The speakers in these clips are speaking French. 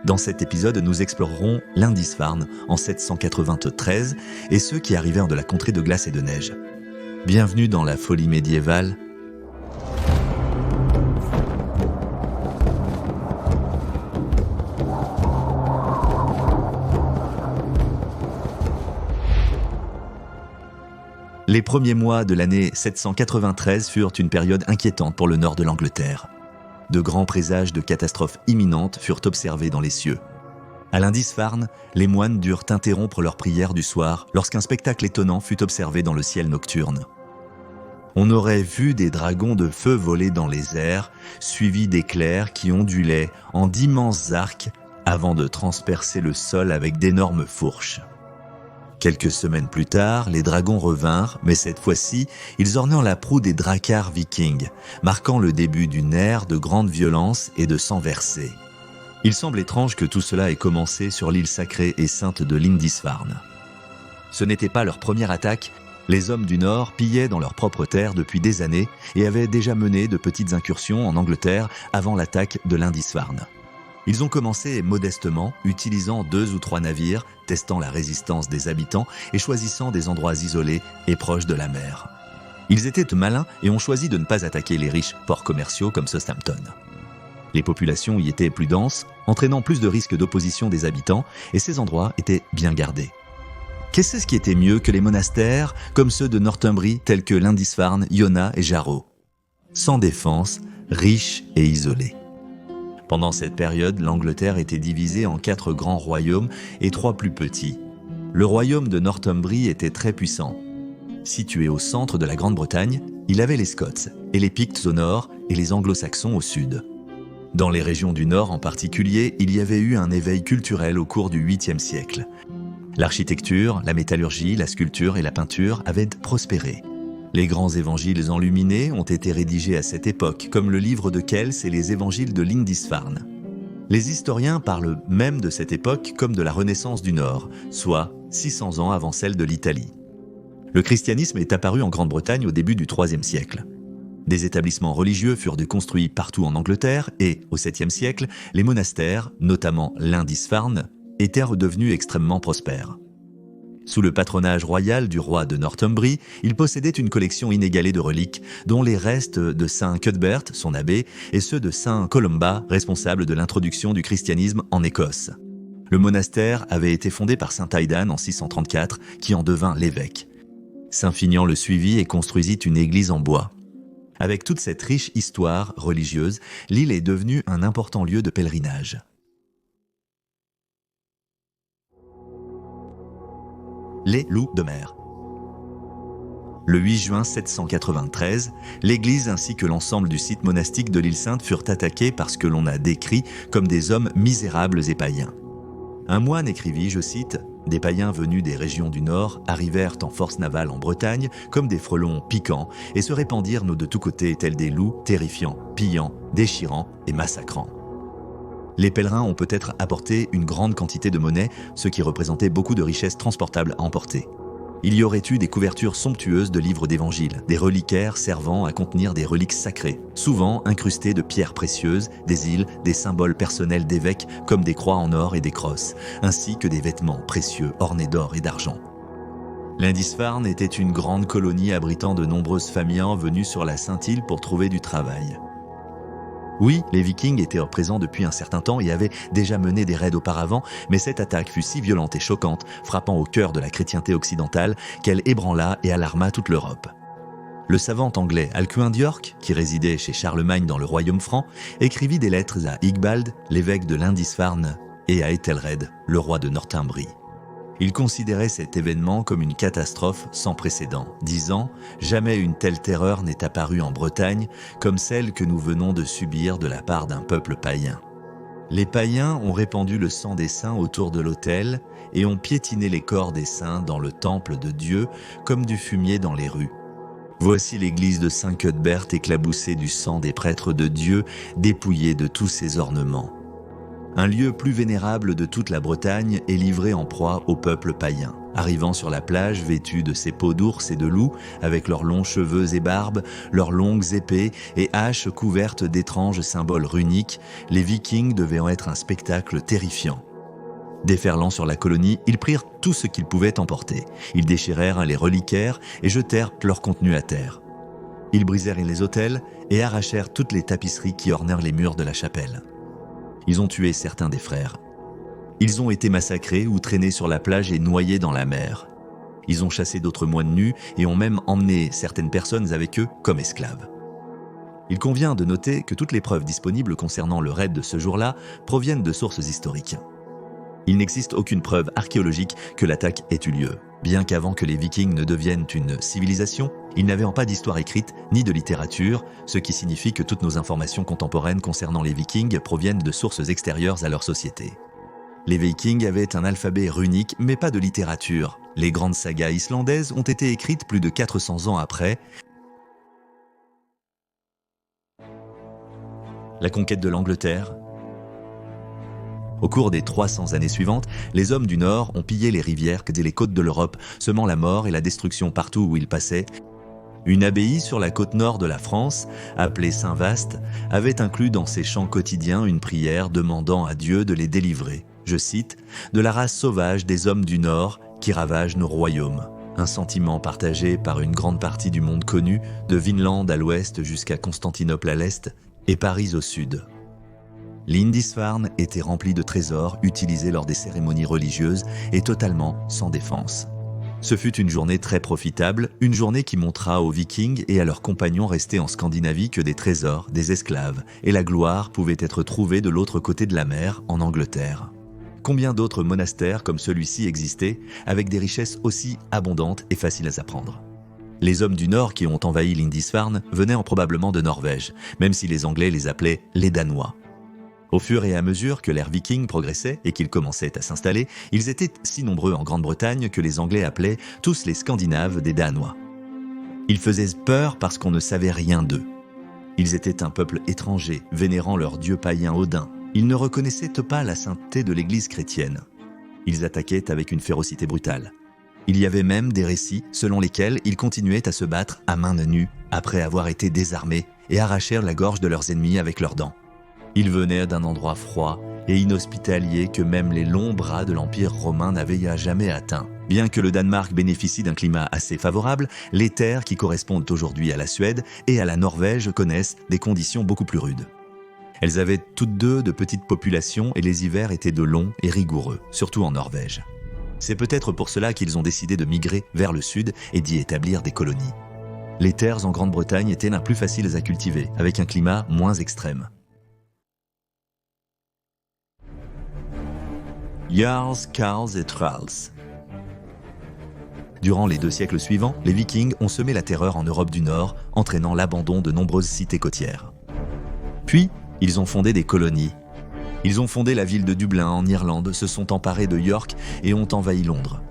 Dans cet épisode, nous explorerons Lindisfarne en 793 et ceux qui arrivèrent de la contrée de glace et de neige. Bienvenue dans la folie médiévale. Les premiers mois de l'année 793 furent une période inquiétante pour le nord de l'Angleterre. De grands présages de catastrophes imminentes furent observés dans les cieux. À Lindisfarne, les moines durent interrompre leur prière du soir lorsqu'un spectacle étonnant fut observé dans le ciel nocturne. On aurait vu des dragons de feu voler dans les airs, suivis d'éclairs qui ondulaient en d'immenses arcs avant de transpercer le sol avec d'énormes fourches. Quelques semaines plus tard, les dragons revinrent, mais cette fois-ci, ils ornèrent la proue des dracars vikings, marquant le début d'une ère de grande violence et de sang versé. Il semble étrange que tout cela ait commencé sur l'île sacrée et sainte de Lindisfarne. Ce n'était pas leur première attaque, les hommes du Nord pillaient dans leurs propres terres depuis des années et avaient déjà mené de petites incursions en Angleterre avant l'attaque de Lindisfarne. Ils ont commencé modestement, utilisant 2 ou 3 navires, testant la résistance des habitants et choisissant des endroits isolés et proches de la mer. Ils étaient malins et ont choisi de ne pas attaquer les riches ports commerciaux comme Southampton. Les populations y étaient plus denses, entraînant plus de risques d'opposition des habitants, et ces endroits étaient bien gardés. Qu'est-ce qui était mieux que les monastères, comme ceux de Northumbrie tels que Lindisfarne, Iona et Jarrow? Sans défense, riches et isolés. Pendant cette période, l'Angleterre était divisée en 4 grands royaumes et 3 plus petits. Le royaume de Northumbrie était très puissant. Situé au centre de la Grande-Bretagne, il avait les Scots et les Pictes au nord et les Anglo-Saxons au sud. Dans les régions du nord en particulier, il y avait eu un éveil culturel au cours du 8e siècle. L'architecture, la métallurgie, la sculpture et la peinture avaient prospéré. Les grands évangiles enluminés ont été rédigés à cette époque, comme le livre de Kells et les évangiles de Lindisfarne. Les historiens parlent même de cette époque comme de la Renaissance du Nord, soit 600 ans avant celle de l'Italie. Le christianisme est apparu en Grande-Bretagne au début du IIIe siècle. Des établissements religieux furent construits partout en Angleterre et, au 7e siècle, les monastères, notamment Lindisfarne, étaient redevenus extrêmement prospères. Sous le patronage royal du roi de Northumbrie, il possédait une collection inégalée de reliques, dont les restes de saint Cuthbert, son abbé, et ceux de saint Columba, responsable de l'introduction du christianisme en Écosse. Le monastère avait été fondé par saint Aidan en 634, qui en devint l'évêque. Saint Finian le suivit et construisit une église en bois. Avec toute cette riche histoire religieuse, l'île est devenue un important lieu de pèlerinage. Les loups de mer. Le 8 juin 793, l'église ainsi que l'ensemble du site monastique de l'île Sainte furent attaqués par ce que l'on a décrit comme des hommes misérables et païens. Un moine écrivit, je cite, « Des païens venus des régions du Nord arrivèrent en force navale en Bretagne comme des frelons piquants et se répandirent de tous côtés tels des loups terrifiants, pillants, déchirants et massacrants. » Les pèlerins ont peut-être apporté une grande quantité de monnaie, ce qui représentait beaucoup de richesses transportables à emporter. Il y aurait eu des couvertures somptueuses de livres d'évangiles, des reliquaires servant à contenir des reliques sacrées, souvent incrustées de pierres précieuses, des îles, des symboles personnels d'évêques comme des croix en or et des crosses, ainsi que des vêtements précieux ornés d'or et d'argent. Lindisfarne était une grande colonie abritant de nombreuses familles venues sur la Sainte-Île pour trouver du travail. Oui, les Vikings étaient présents depuis un certain temps et avaient déjà mené des raids auparavant, mais cette attaque fut si violente et choquante, frappant au cœur de la chrétienté occidentale, qu'elle ébranla et alarma toute l'Europe. Le savant anglais Alcuin d'York, qui résidait chez Charlemagne dans le royaume franc, écrivit des lettres à Igbald, l'évêque de Lindisfarne, et à Ethelred, le roi de Northumbrie. Il considérait cet événement comme une catastrophe sans précédent, disant « Jamais une telle terreur n'est apparue en Bretagne comme celle que nous venons de subir de la part d'un peuple païen. Les païens ont répandu le sang des saints autour de l'autel et ont piétiné les corps des saints dans le temple de Dieu comme du fumier dans les rues. Voici l'église de saint Cuthbert éclaboussée du sang des prêtres de Dieu, dépouillée de tous ses ornements. Un lieu plus vénérable de toute la Bretagne est livré en proie au peuple païen. Arrivant sur la plage, vêtus de ces peaux d'ours et de loups, avec leurs longs cheveux et barbes, leurs longues épées et haches couvertes d'étranges symboles runiques, les Vikings devaient en être un spectacle terrifiant. Déferlant sur la colonie, ils prirent tout ce qu'ils pouvaient emporter. Ils déchirèrent les reliquaires et jetèrent leur contenu à terre. Ils brisèrent les autels et arrachèrent toutes les tapisseries qui ornèrent les murs de la chapelle. Ils ont tué certains des frères. Ils ont été massacrés ou traînés sur la plage et noyés dans la mer. Ils ont chassé d'autres moines nus et ont même emmené certaines personnes avec eux comme esclaves. Il convient de noter que toutes les preuves disponibles concernant le raid de ce jour-là proviennent de sources historiques. Il n'existe aucune preuve archéologique que l'attaque ait eu lieu. Bien qu'avant que les Vikings ne deviennent une civilisation, ils n'avaient pas d'histoire écrite ni de littérature, ce qui signifie que toutes nos informations contemporaines concernant les Vikings proviennent de sources extérieures à leur société. Les Vikings avaient un alphabet runique, mais pas de littérature. Les grandes sagas islandaises ont été écrites plus de 400 ans après. La conquête de l'Angleterre. Au cours des 300 années suivantes, les hommes du Nord ont pillé les rivières et les côtes de l'Europe, semant la mort et la destruction partout où ils passaient. Une abbaye sur la côte nord de la France, appelée Saint-Vaast, avait inclus dans ses chants quotidiens une prière demandant à Dieu de les délivrer, je cite, « de la race sauvage des hommes du Nord qui ravagent nos royaumes ». Un sentiment partagé par une grande partie du monde connu, de Vinland à l'ouest jusqu'à Constantinople à l'est et Paris au sud. Lindisfarne était rempli de trésors utilisés lors des cérémonies religieuses et totalement sans défense. Ce fut une journée très profitable, une journée qui montra aux Vikings et à leurs compagnons restés en Scandinavie que des trésors, des esclaves et la gloire pouvaient être trouvés de l'autre côté de la mer, en Angleterre. Combien d'autres monastères comme celui-ci existaient, avec des richesses aussi abondantes et faciles à apprendre? Les hommes du Nord qui ont envahi Lindisfarne venaient probablement de Norvège, même si les Anglais les appelaient les Danois. Au fur et à mesure que l'ère viking progressait et qu'ils commençaient à s'installer, ils étaient si nombreux en Grande-Bretagne que les Anglais appelaient tous les Scandinaves des Danois. Ils faisaient peur parce qu'on ne savait rien d'eux. Ils étaient un peuple étranger, vénérant leur dieu païen Odin. Ils ne reconnaissaient pas la sainteté de l'Église chrétienne. Ils attaquaient avec une férocité brutale. Il y avait même des récits selon lesquels ils continuaient à se battre à main nue après avoir été désarmés et arrachèrent la gorge de leurs ennemis avec leurs dents. Ils venaient d'un endroit froid et inhospitalier que même les longs bras de l'Empire romain n'avaient jamais atteint. Bien que le Danemark bénéficie d'un climat assez favorable, les terres qui correspondent aujourd'hui à la Suède et à la Norvège connaissent des conditions beaucoup plus rudes. Elles avaient toutes deux de petites populations et les hivers étaient de longs et rigoureux, surtout en Norvège. C'est peut-être pour cela qu'ils ont décidé de migrer vers le sud et d'y établir des colonies. Les terres en Grande-Bretagne étaient les plus faciles à cultiver, avec un climat moins extrême. Jarls, Karls et Trolls. Durant les 2 siècles suivants, les Vikings ont semé la terreur en Europe du Nord, entraînant l'abandon de nombreuses cités côtières. Puis, ils ont fondé des colonies. Ils ont fondé la ville de Dublin en Irlande, se sont emparés de York et ont envahi Londres.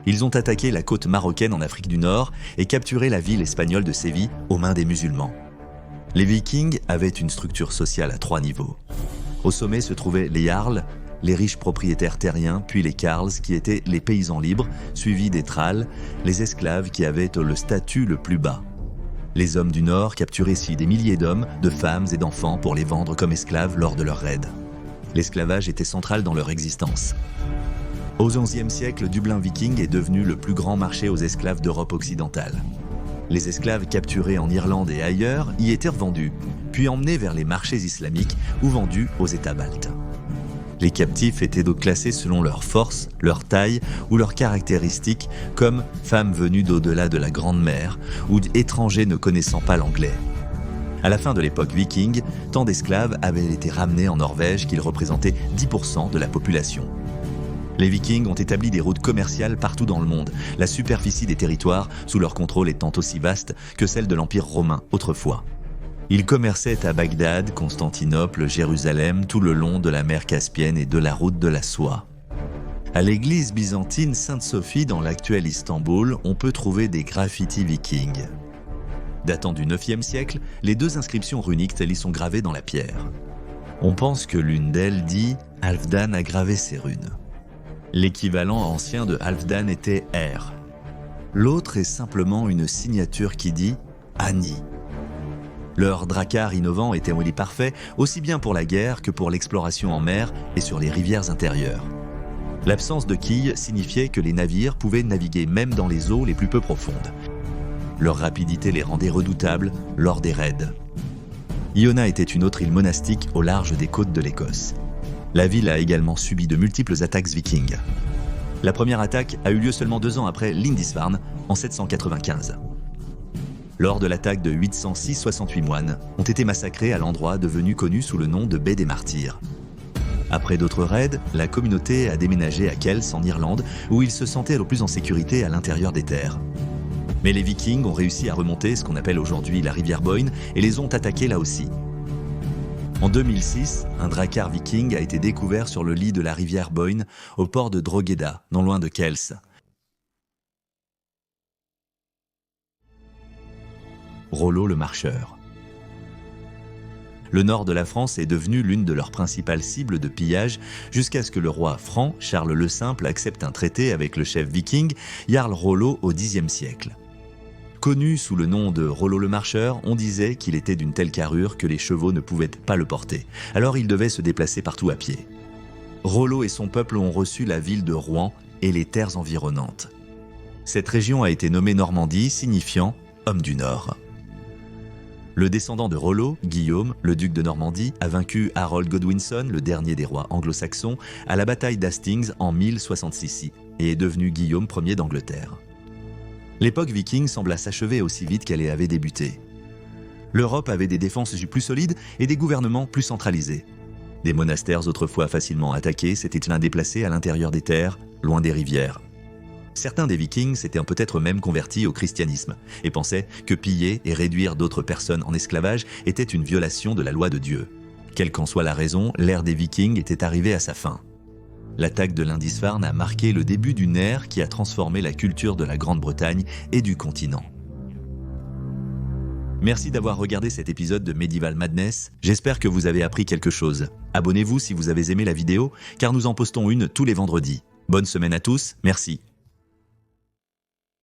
Ils ont attaqué la côte marocaine en Afrique du Nord et capturé la ville espagnole de Séville aux mains des musulmans. Les Vikings avaient une structure sociale à 3 niveaux. Au sommet se trouvaient les Jarls, les riches propriétaires terriens, puis les Karls qui étaient les paysans libres, suivis des Thralls, les esclaves qui avaient le statut le plus bas. Les hommes du Nord capturaient ici des milliers d'hommes, de femmes et d'enfants pour les vendre comme esclaves lors de leurs raids. L'esclavage était central dans leur existence. Au XIe siècle, Dublin viking est devenu le plus grand marché aux esclaves d'Europe occidentale. Les esclaves capturés en Irlande et ailleurs y étaient revendus, puis emmenés vers les marchés islamiques ou vendus aux États baltes. Les captifs étaient donc classés selon leur force, leur taille ou leurs caractéristiques, comme femmes venues d'au-delà de la Grande Mer ou étrangers ne connaissant pas l'anglais. À la fin de l'époque viking, tant d'esclaves avaient été ramenés en Norvège qu'ils représentaient 10% de la population. Les Vikings ont établi des routes commerciales partout dans le monde, la superficie des territoires sous leur contrôle étant aussi vaste que celle de l'Empire romain autrefois. Ils commerçaient à Bagdad, Constantinople, Jérusalem, tout le long de la mer Caspienne et de la route de la soie. À l'église byzantine Sainte-Sophie dans l'actuel Istanbul, on peut trouver des graffitis vikings. Datant du IXe siècle, les 2 inscriptions runiques y sont gravées dans la pierre. On pense que l'une d'elles dit « Halfdan a gravé ces runes ». L'équivalent ancien de Halfdan était R. L'autre est simplement une signature qui dit Ani. Leur drakkar innovant était au lit parfait, aussi bien pour la guerre que pour l'exploration en mer et sur les rivières intérieures. L'absence de quilles signifiait que les navires pouvaient naviguer même dans les eaux les plus peu profondes. Leur rapidité les rendait redoutables lors des raids. Iona était une autre île monastique au large des côtes de l'Écosse. La ville a également subi de multiples attaques vikings. La première attaque a eu lieu seulement 2 ans après Lindisfarne, en 795. Lors de l'attaque de 806, 68 moines ont été massacrés à l'endroit devenu connu sous le nom de Baie des Martyrs. Après d'autres raids, la communauté a déménagé à Kells en Irlande, où ils se sentaient le plus en sécurité à l'intérieur des terres. Mais les Vikings ont réussi à remonter ce qu'on appelle aujourd'hui la rivière Boyne et les ont attaqués là aussi. En 2006, un drakkar viking a été découvert sur le lit de la rivière Boyne au port de Drogheda, non loin de Kells. Rollo le Marcheur. Le nord de la France est devenu l'une de leurs principales cibles de pillage jusqu'à ce que le roi franc, Charles le Simple, accepte un traité avec le chef viking, Jarl Rollo, au Xe siècle. Connu sous le nom de Rollo le Marcheur, on disait qu'il était d'une telle carrure que les chevaux ne pouvaient pas le porter, alors il devait se déplacer partout à pied. Rollo et son peuple ont reçu la ville de Rouen et les terres environnantes. Cette région a été nommée Normandie, signifiant « homme du Nord ». Le descendant de Rollo, Guillaume, le duc de Normandie, a vaincu Harold Godwinson, le dernier des rois anglo-saxons, à la bataille d'Hastings en 1066 et est devenu Guillaume Ier d'Angleterre. L'époque viking sembla s'achever aussi vite qu'elle avait débuté. L'Europe avait des défenses plus solides et des gouvernements plus centralisés. Des monastères autrefois facilement attaqués s'étaient déplacés à l'intérieur des terres, loin des rivières. Certains des Vikings s'étaient peut-être même convertis au christianisme et pensaient que piller et réduire d'autres personnes en esclavage était une violation de la loi de Dieu. Quelle qu'en soit la raison, l'ère des Vikings était arrivée à sa fin. L'attaque de Lindisfarne a marqué le début d'une ère qui a transformé la culture de la Grande-Bretagne et du continent. Merci d'avoir regardé cet épisode de Medieval Madness, j'espère que vous avez appris quelque chose. Abonnez-vous si vous avez aimé la vidéo, car nous en postons une tous les vendredis. Bonne semaine à tous, merci.